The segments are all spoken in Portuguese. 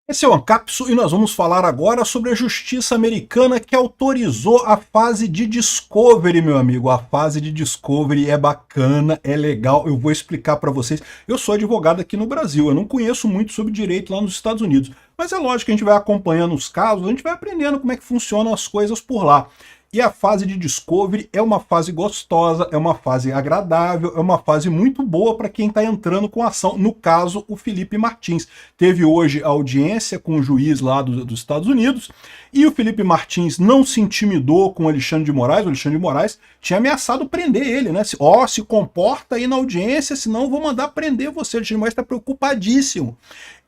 Esse é o Ancapsu e nós vamos falar agora sobre a justiça americana que autorizou a fase de Discovery, meu amigo. A fase de Discovery é bacana, é legal, eu vou explicar para vocês. Eu sou advogado aqui no Brasil, eu não conheço muito sobre direito lá nos Estados Unidos, mas é lógico que a gente vai acompanhando os casos, a gente vai aprendendo como é que funcionam as coisas por lá. E a fase de Discovery é uma fase gostosa, é uma fase agradável, é uma fase muito boa para quem está entrando com ação. No caso, o Felipe Martins. Teve hoje a audiência com o juiz lá dos Estados Unidos e o Felipe Martins não se intimidou com o Alexandre de Moraes. O Alexandre de Moraes tinha ameaçado prender ele, né? Se comporta aí na audiência, senão eu vou mandar prender você. O Alexandre de Moraes está preocupadíssimo.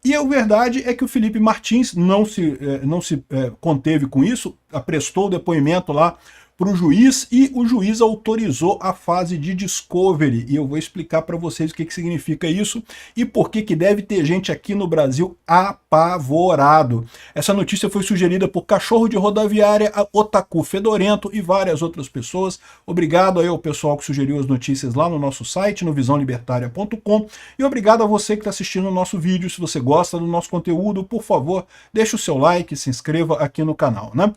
E a verdade é que o Felipe Martins não se conteve com isso, prestou o depoimento lá para o juiz e o juiz autorizou a fase de Discovery. E eu vou explicar para vocês o que significa isso e por que deve ter gente aqui no Brasil apavorado. Essa notícia foi sugerida por Cachorro de Rodoviária, Otaku Fedorento e várias outras pessoas. Obrigado aí ao pessoal que sugeriu as notícias lá no nosso site, no visãolibertaria.com, e obrigado a você que está assistindo o nosso vídeo. Se você gosta do nosso conteúdo, por favor, deixe o seu like, se inscreva aqui no canal, né?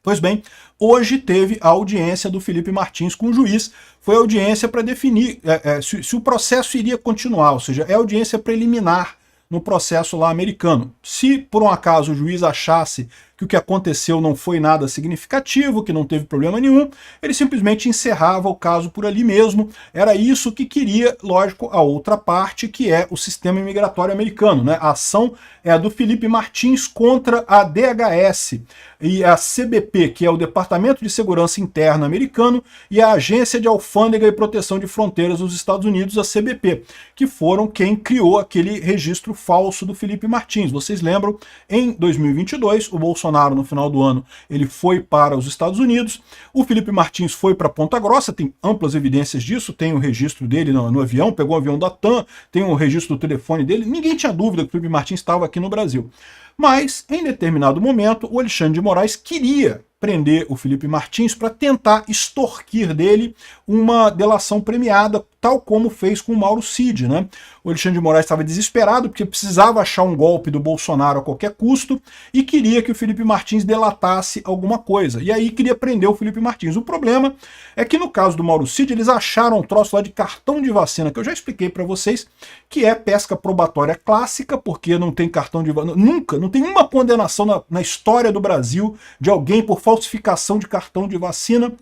Pois bem, hoje teve a audiência do Felipe Martins com o juiz. Foi a audiência para definir se o processo iria continuar, ou seja, é audiência preliminar no processo lá americano. Se por um acaso o juiz achasse que o que aconteceu não foi nada significativo, que não teve problema nenhum, ele simplesmente encerrava o caso por ali mesmo. Era isso que queria, lógico, a outra parte, que é o sistema imigratório americano, né? A ação é a do Felipe Martins contra a DHS e a CBP, que é o Departamento de Segurança Interna americano, e a Agência de Alfândega e Proteção de Fronteiras dos Estados Unidos, a CBP, que foram quem criou aquele registro falso do Felipe Martins. Vocês lembram, em 2022, o Bolsonaro, no final do ano, ele foi para os Estados Unidos, o Felipe Martins foi para Ponta Grossa, tem amplas evidências disso, tem o registro dele no avião, pegou o avião da TAM, tem o registro do telefone dele, ninguém tinha dúvida que o Felipe Martins estava aqui no Brasil. Mas, em determinado momento, o Alexandre de Moraes queria prender o Felipe Martins para tentar extorquir dele uma delação premiada, tal como fez com o Mauro Cid, né? O Alexandre de Moraes estava desesperado porque precisava achar um golpe do Bolsonaro a qualquer custo e queria que o Felipe Martins delatasse alguma coisa. E aí queria prender o Felipe Martins. O problema é que no caso do Mauro Cid, eles acharam um troço lá de cartão de vacina, que eu já expliquei para vocês, que é pesca probatória clássica, porque não tem cartão de vacina, nunca, não tem uma condenação na história do Brasil de alguém por falsificação de cartão de vacina,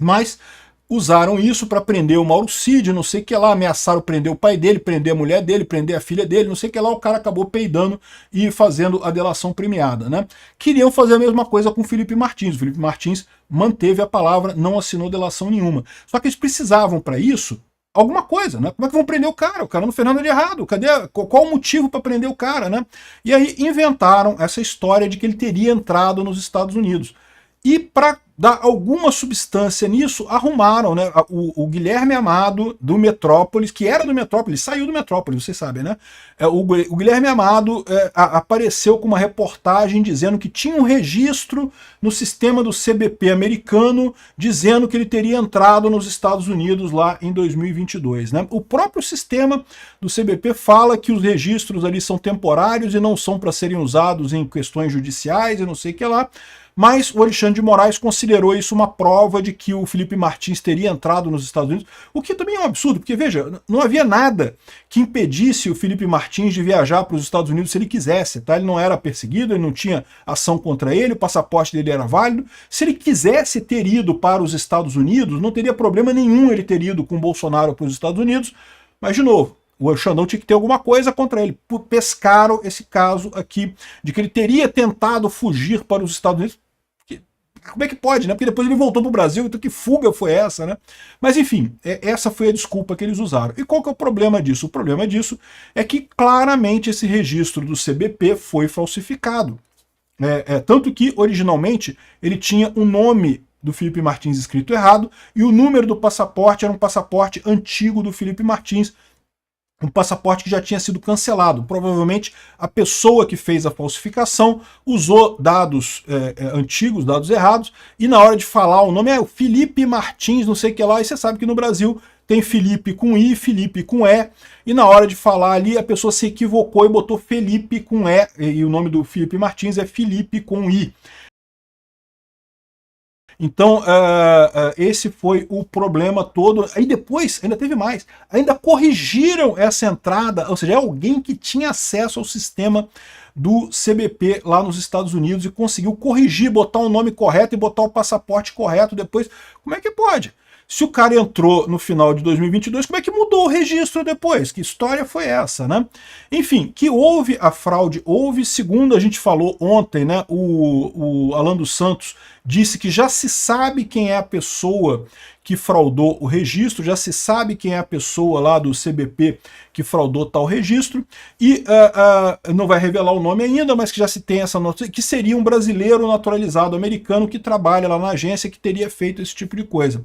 mas usaram isso para prender o Mauro Cid, não sei o que lá, ameaçaram prender o pai dele, prender a mulher dele, prender a filha dele, não sei o que lá, o cara acabou peidando e fazendo a delação premiada, né? Queriam fazer a mesma coisa com o Felipe Martins. O Felipe Martins manteve a palavra, não assinou delação nenhuma. Só que eles precisavam para isso alguma coisa, né? Como é que vão prender o cara? O cara não fez nada de errado. Qual o motivo para prender o cara, né? E aí inventaram essa história de que ele teria entrado nos Estados Unidos. E para dar alguma substância nisso, arrumaram, né, o Guilherme Amado do Metrópolis, que era do Metrópolis, saiu do Metrópolis, vocês sabem, né? O Guilherme Amado apareceu com uma reportagem dizendo que tinha um registro no sistema do CBP americano dizendo que ele teria entrado nos Estados Unidos lá em 2022, né? O próprio sistema do CBP fala que os registros ali são temporários e não são para serem usados em questões judiciais e não sei o que lá. Mas o Alexandre de Moraes considerou isso uma prova de que o Felipe Martins teria entrado nos Estados Unidos, o que também é um absurdo, porque, veja, não havia nada que impedisse o Felipe Martins de viajar para os Estados Unidos se ele quisesse, tá? Ele não era perseguido, ele não tinha ação contra ele, o passaporte dele era válido. Se ele quisesse ter ido para os Estados Unidos, não teria problema nenhum ele ter ido com o Bolsonaro para os Estados Unidos, mas, de novo, o Xandão tinha que ter alguma coisa contra ele. Pescaram esse caso aqui de que ele teria tentado fugir para os Estados Unidos. Como é que pode, né? Porque depois ele voltou para o Brasil, então que fuga foi essa, né? Mas enfim, essa foi a desculpa que eles usaram. E qual que é o problema disso? O problema disso é que claramente esse registro do CBP foi falsificado. Tanto que, originalmente, ele tinha o nome do Felipe Martins escrito errado e o número do passaporte era um passaporte antigo do Felipe Martins, um passaporte que já tinha sido cancelado. Provavelmente a pessoa que fez a falsificação usou dados antigos, dados errados, e na hora de falar o nome é o Felipe Martins, não sei o que lá, e você sabe que no Brasil tem Felipe com I, Felipe com E na hora de falar ali a pessoa se equivocou e botou Felipe com e o nome do Felipe Martins é Felipe com I. Então, esse foi o problema todo. Aí depois, ainda teve mais, ainda corrigiram essa entrada, ou seja, é alguém que tinha acesso ao sistema do CBP lá nos Estados Unidos e conseguiu corrigir, botar o nome correto e botar o passaporte correto depois. Como é que pode? Se o cara entrou no final de 2022, como é que mudou o registro depois? Que história foi essa, né? Enfim, que houve a fraude, houve, segundo a gente falou ontem, né? O Alan dos Santos disse que já se sabe quem é a pessoa que fraudou o registro, já se sabe quem é a pessoa lá do CBP que fraudou tal registro, e não vai revelar o nome ainda, mas que já se tem essa notícia, que seria um brasileiro naturalizado americano que trabalha lá na agência que teria feito esse tipo de coisa.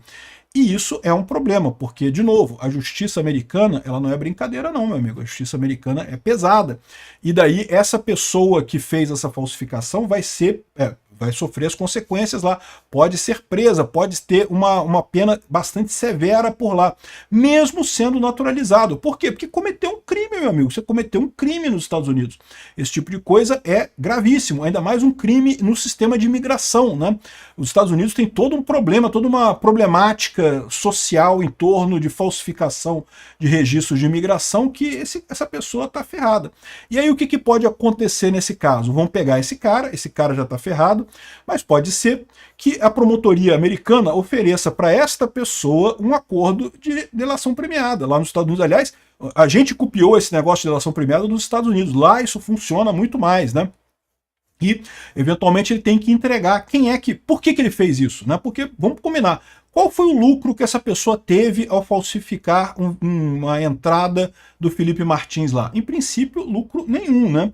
E isso é um problema, porque, de novo, a justiça americana, ela não é brincadeira não, meu amigo, a justiça americana é pesada. E daí, essa pessoa que fez essa falsificação vai sofrer as consequências lá, pode ser presa, pode ter uma pena bastante severa por lá, mesmo sendo naturalizado. Por quê? Porque cometeu um crime, meu amigo, você cometeu um crime nos Estados Unidos. Esse tipo de coisa é gravíssimo, ainda mais um crime no sistema de imigração, né? Os Estados Unidos têm todo um problema, toda uma problemática social em torno de falsificação de registros de imigração que essa pessoa está ferrada. E aí o que pode acontecer nesse caso? Vão pegar esse cara já está ferrado, mas pode ser que a promotoria americana ofereça para esta pessoa um acordo de delação premiada. Lá nos Estados Unidos, aliás, a gente copiou esse negócio de delação premiada nos Estados Unidos. Lá isso funciona muito mais, né? E, eventualmente, ele tem que entregar por que ele fez isso, né? Porque, vamos combinar, qual foi o lucro que essa pessoa teve ao falsificar uma entrada do Felipe Martins lá? Em princípio, lucro nenhum, né?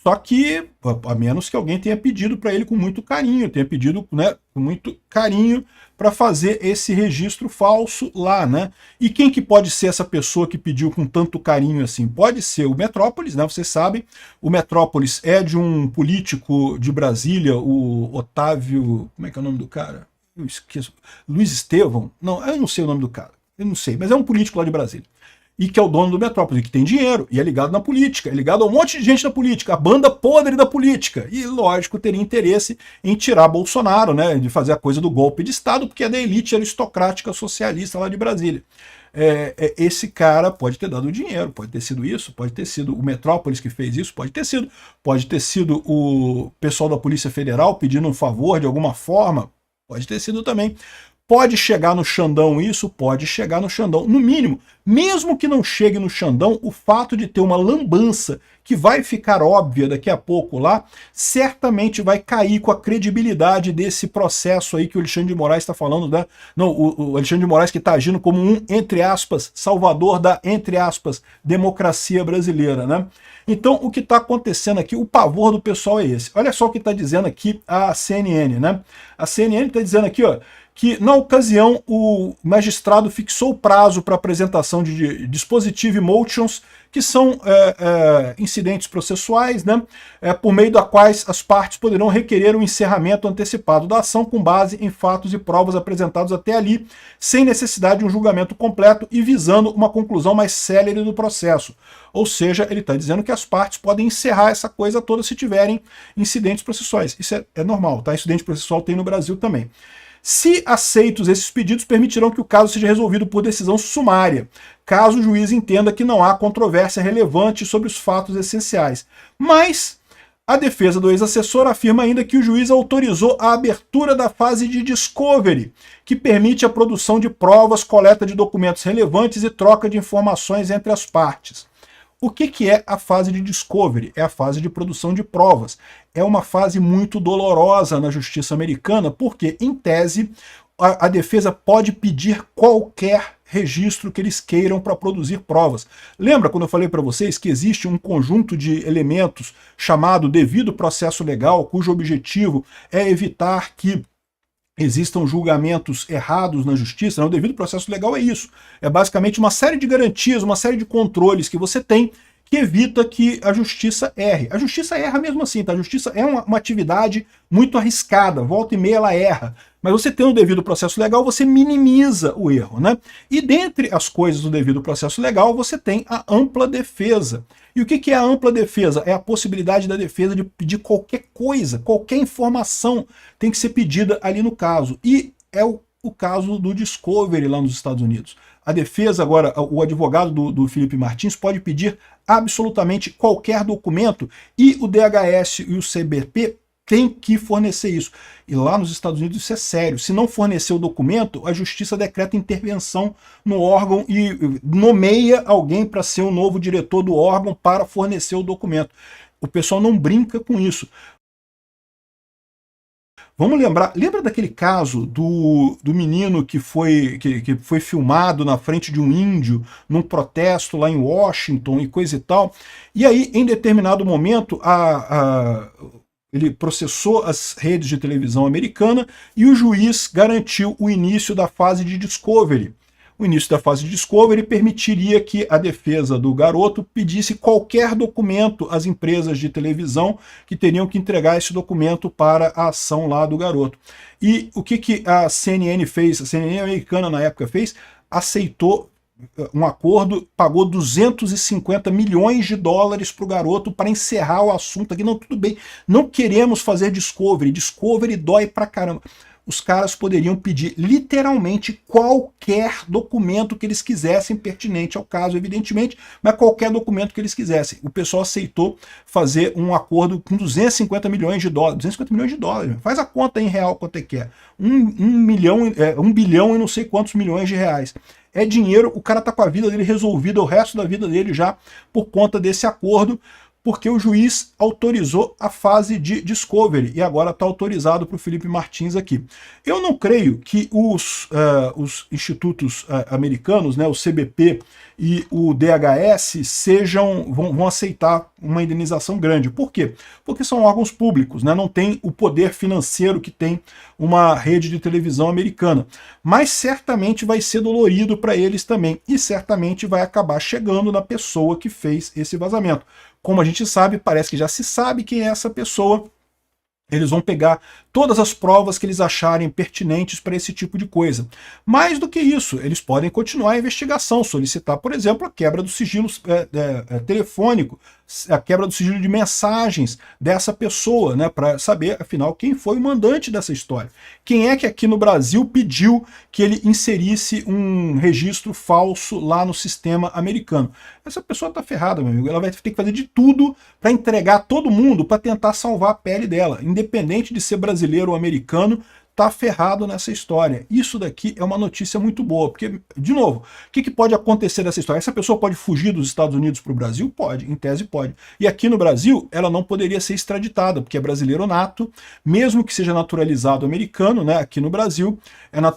Só que, a menos que alguém tenha pedido para ele com muito carinho, tenha pedido, né, com muito carinho para fazer esse registro falso lá, né? E quem que pode ser essa pessoa que pediu com tanto carinho assim? Pode ser o Metrópolis, né? Vocês sabem, o Metrópolis é de um político de Brasília, o Otávio... Como é que é o nome do cara? Eu esqueço. Luiz Estevão? Não, eu não sei o nome do cara. Eu não sei, mas é um político lá de Brasília. E que é o dono do Metrópolis, que tem dinheiro, e é ligado na política, é ligado a um monte de gente na política, a banda podre da política. E, lógico, teria interesse em tirar Bolsonaro, né, de fazer a coisa do golpe de Estado, porque é da elite aristocrática socialista lá de Brasília. Esse cara pode ter dado dinheiro, pode ter sido isso, pode ter sido o Metrópolis que fez isso, pode ter sido o pessoal da Polícia Federal pedindo um favor de alguma forma, pode ter sido também. Pode chegar no Xandão isso? Pode chegar no Xandão. No mínimo, mesmo que não chegue no Xandão, o fato de ter uma lambança que vai ficar óbvia daqui a pouco lá, certamente vai cair com a credibilidade desse processo aí que o Alexandre de Moraes está falando, né? Não, o Alexandre de Moraes que está agindo como um, entre aspas, salvador da, entre aspas, democracia brasileira, né? Então, o que está acontecendo aqui, o pavor do pessoal é esse. Olha só o que está dizendo aqui a CNN, né? A CNN está dizendo aqui, ó, que, na ocasião, o magistrado fixou o prazo para apresentação de dispositive motions, que são incidentes processuais, né, por meio da quais as partes poderão requerer o encerramento antecipado da ação com base em fatos e provas apresentados até ali, sem necessidade de um julgamento completo e visando uma conclusão mais célere do processo. Ou seja, ele está dizendo que as partes podem encerrar essa coisa toda se tiverem incidentes processuais. Isso é normal, tá? Incidente processual tem no Brasil também. Se aceitos esses pedidos, permitirão que o caso seja resolvido por decisão sumária, caso o juiz entenda que não há controvérsia relevante sobre os fatos essenciais. Mas a defesa do ex-assessor afirma ainda que o juiz autorizou a abertura da fase de discovery, que permite a produção de provas, coleta de documentos relevantes e troca de informações entre as partes. O que é a fase de discovery? É a fase de produção de provas. É uma fase muito dolorosa na justiça americana, porque, em tese, a defesa pode pedir qualquer registro que eles queiram para produzir provas. Lembra quando eu falei para vocês que existe um conjunto de elementos chamado devido processo legal, cujo objetivo é evitar que existam julgamentos errados na justiça? Não, o devido processo legal é isso. É basicamente uma série de garantias, uma série de controles que você tem, que evita que a justiça erre. A justiça erra mesmo assim, tá? A justiça é uma atividade muito arriscada, volta e meia ela erra. Mas você tendo o devido processo legal, você minimiza o erro, né? E dentre as coisas do devido processo legal, você tem a ampla defesa. E o que é a ampla defesa? É a possibilidade da defesa de pedir qualquer coisa, qualquer informação tem que ser pedida ali no caso. E é o caso do Discovery lá nos Estados Unidos. A defesa agora, o advogado do Felipe Martins pode pedir absolutamente qualquer documento e o DHS e o CBP tem que fornecer isso. E lá nos Estados Unidos isso é sério. Se não fornecer o documento, a justiça decreta intervenção no órgão e nomeia alguém para ser o novo diretor do órgão para fornecer o documento. O pessoal não brinca com isso. Vamos lembrar, lembra daquele caso do menino que foi filmado na frente de um índio num protesto lá em Washington e coisa e tal? E aí, em determinado momento, ele processou as redes de televisão americana e o juiz garantiu o início da fase de discovery. O início da fase de discovery permitiria que a defesa do garoto pedisse qualquer documento às empresas de televisão que teriam que entregar esse documento para a ação lá do garoto. E o que a CNN fez? A CNN americana na época fez, aceitou um acordo, pagou 250 milhões de dólares para o garoto para encerrar o assunto aqui. Não, tudo bem, não queremos fazer discovery, discovery dói pra caramba. Os caras poderiam pedir literalmente qualquer documento que eles quisessem, pertinente ao caso, evidentemente, mas qualquer documento que eles quisessem. O pessoal aceitou fazer um acordo com 250 milhões de dólares. 250 milhões de dólares. Faz a conta em real quanto é que é. 1 bilhão e não sei quantos milhões de reais. É dinheiro, o cara tá com a vida dele resolvida, o resto da vida dele já por conta desse acordo, porque o juiz autorizou a fase de discovery e agora está autorizado para o Felipe Martins aqui. Eu não creio que os institutos americanos, né, o CBP e o DHS, vão aceitar uma indenização grande. Por quê? Porque são órgãos públicos, né, não tem o poder financeiro que tem uma rede de televisão americana. Mas certamente vai ser dolorido para eles também e certamente vai acabar chegando na pessoa que fez esse vazamento. Como a gente sabe, parece que já se sabe quem é essa pessoa. Eles vão pegar todas as provas que eles acharem pertinentes para esse tipo de coisa. Mais do que isso, eles podem continuar a investigação, solicitar, por exemplo, a quebra do sigilo telefônico, a quebra do sigilo de mensagens dessa pessoa, né, para saber, afinal, quem foi o mandante dessa história. Quem é que aqui no Brasil pediu que ele inserisse um registro falso lá no sistema americano? Essa pessoa está ferrada, meu amigo. Ela vai ter que fazer de tudo para entregar todo mundo para tentar salvar a pele dela, independente de ser brasileiro ou americano. Tá ferrado nessa história. Isso daqui é uma notícia muito boa, porque, de novo, o que pode acontecer nessa história? Essa pessoa pode fugir dos Estados Unidos para o Brasil? Pode, em tese pode. E aqui no Brasil, ela não poderia ser extraditada, porque é brasileiro nato, mesmo que seja naturalizado americano, né, aqui no Brasil,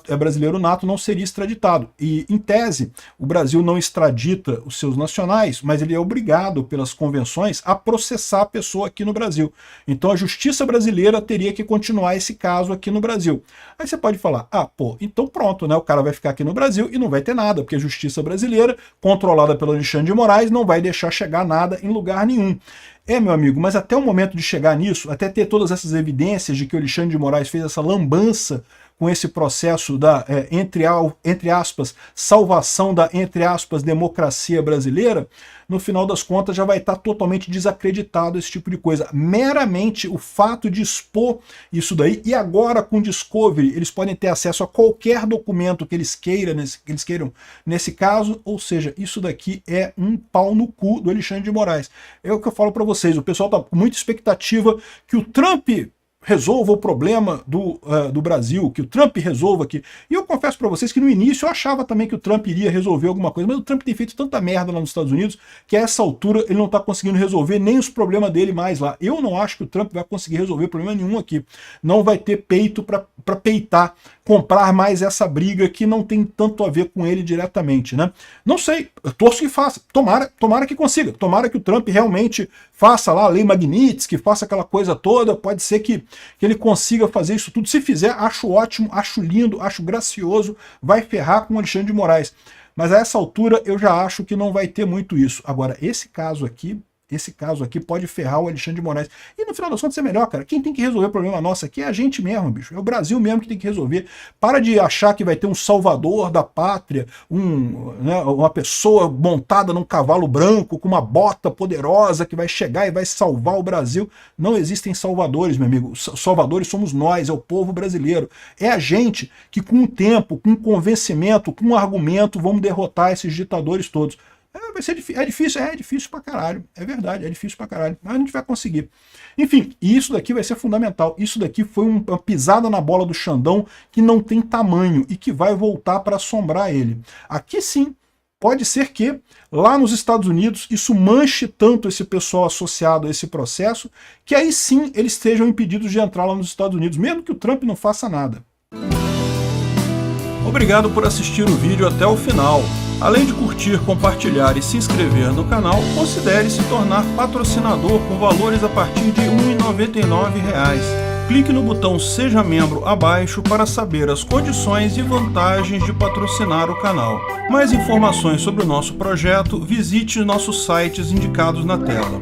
é brasileiro nato, não seria extraditado. E, em tese, o Brasil não extradita os seus nacionais, mas ele é obrigado, pelas convenções, a processar a pessoa aqui no Brasil. Então a justiça brasileira teria que continuar esse caso aqui no Brasil. Aí você pode falar, então pronto, né? O cara vai ficar aqui no Brasil e não vai ter nada, porque a justiça brasileira, controlada pelo Alexandre de Moraes, não vai deixar chegar nada em lugar nenhum. Meu amigo, mas até o momento de chegar nisso, até ter todas essas evidências de que o Alexandre de Moraes fez essa lambança com esse processo da, entre aspas, salvação da, entre aspas, democracia brasileira, no final das contas já vai estar totalmente desacreditado esse tipo de coisa. Meramente o fato de expor isso daí, e agora com Discovery eles podem ter acesso a qualquer documento que eles queiram nesse caso, ou seja, isso daqui é um pau no cu do Alexandre de Moraes. É o que eu falo para vocês, o pessoal está com muita expectativa que o Trump resolva o problema do Brasil, que o Trump resolva aqui. E eu confesso para vocês que no início eu achava também que o Trump iria resolver alguma coisa, mas o Trump tem feito tanta merda lá nos Estados Unidos que a essa altura ele não está conseguindo resolver nem os problemas dele mais lá. Eu não acho que o Trump vai conseguir resolver problema nenhum aqui. Não vai ter peito para peitar, comprar mais essa briga que não tem tanto a ver com ele diretamente, né? Não sei, eu torço que faça. Tomara que consiga. Tomara que o Trump realmente faça lá a lei Magnitsky, faça aquela coisa toda. Pode ser que ele consiga fazer isso tudo. Se fizer, acho ótimo, acho lindo, acho gracioso, vai ferrar com o Alexandre de Moraes. Mas a essa altura eu já acho que não vai ter muito isso. Agora, esse caso aqui pode ferrar o Alexandre de Moraes. E no final das contas é melhor, cara. Quem tem que resolver o problema nosso aqui é a gente mesmo, bicho. É o Brasil mesmo que tem que resolver. Para de achar que vai ter um salvador da pátria, uma pessoa montada num cavalo branco, com uma bota poderosa que vai chegar e vai salvar o Brasil. Não existem salvadores, meu amigo. Salvadores somos nós, é o povo brasileiro. É a gente que com o tempo, com convencimento, com argumento, vamos derrotar esses ditadores todos. Vai ser difícil, é difícil pra caralho, é verdade, é difícil pra caralho, mas a gente vai conseguir. Enfim, e isso daqui vai ser fundamental, isso daqui foi uma pisada na bola do Xandão que não tem tamanho e que vai voltar para assombrar ele. Aqui sim, pode ser que lá nos Estados Unidos isso manche tanto esse pessoal associado a esse processo, que aí sim eles estejam impedidos de entrar lá nos Estados Unidos, mesmo que o Trump não faça nada. Obrigado por assistir o vídeo até o final. Além de curtir, compartilhar e se inscrever no canal, considere se tornar patrocinador com valores a partir de R$ 1,99. Clique no botão Seja Membro abaixo para saber as condições e vantagens de patrocinar o canal. Mais informações sobre o nosso projeto, visite nossos sites indicados na tela.